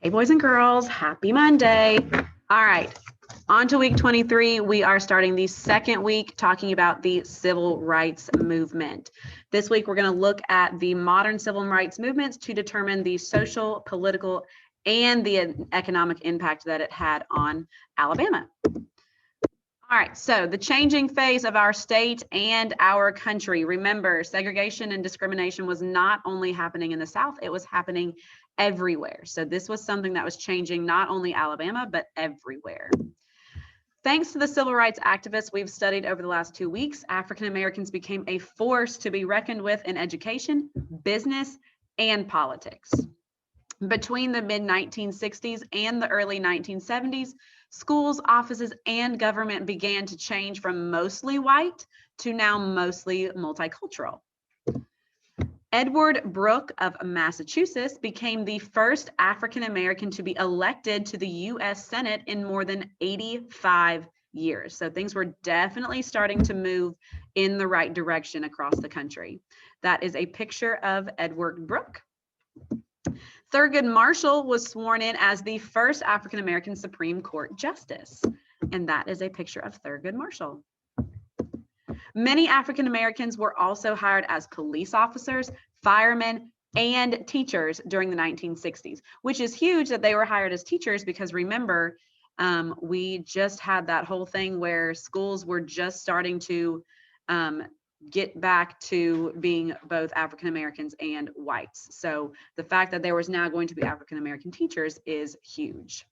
Hey, boys and girls, happy Monday. All right, on to week 23. We are starting the second week talking about the civil rights movement. This week, we're going to look at the modern civil rights movements to determine the social, political, and the economic impact that it had on Alabama. All right, so the changing face of our state and our country. Remember, segregation and discrimination was not only happening in the South, it was happening everywhere. So this was something that was changing not only Alabama, but everywhere. Thanks to the civil rights activists we've studied over the last 2 weeks, African Americans became a force to be reckoned with in education, business, and politics. Between the mid-1960s and the early 1970s, schools, offices, and government began to change from mostly white to now mostly multicultural. Edward Brooke of Massachusetts became the first African American to be elected to the U.S. Senate in more than 85 years. So things were definitely starting to move in the right direction across the country. That is a picture of Edward Brooke. Thurgood Marshall was sworn in as the first African American Supreme Court justice, and that is a picture of Thurgood Marshall. Many African Americans were also hired as police officers, firemen, and teachers during the 1960s, which is huge that they were hired as teachers because remember, we just had that whole thing where schools were just starting to get back to being both African Americans and whites. So the fact that there was now going to be African American teachers is huge.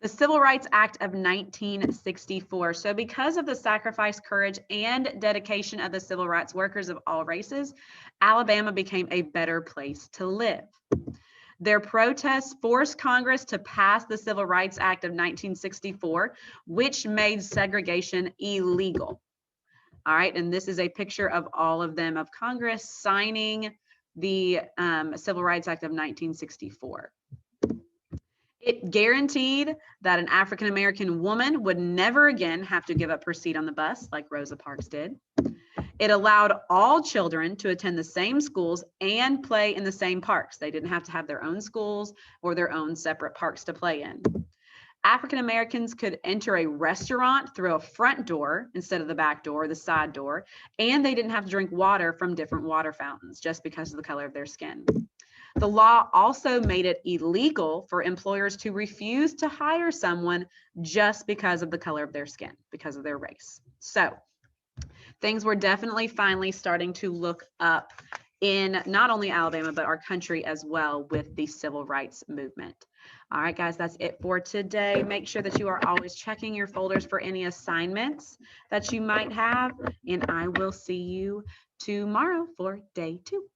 The Civil Rights Act of 1964. So because of the sacrifice, courage, and dedication of the civil rights workers of all races, Alabama became a better place to live. Their protests forced Congress to pass the Civil Rights Act of 1964, which made segregation illegal. All right, and this is a picture of all of them of Congress signing the Civil Rights Act of 1964. It guaranteed that an African American woman would never again have to give up her seat on the bus like Rosa Parks did. It allowed all children to attend the same schools and play in the same parks. They didn't have to have their own schools or their own separate parks to play in. African Americans could enter a restaurant through a front door instead of the back door or the side door, and they didn't have to drink water from different water fountains just because of the color of their skin. The law also made it illegal for employers to refuse to hire someone just because of the color of their skin, because of their race. So things were definitely finally starting to look up in not only Alabama, but our country as well with the civil rights movement. All right, guys, that's it for today. Make sure that you are always checking your folders for any assignments that you might have, and I will see you tomorrow for day 2.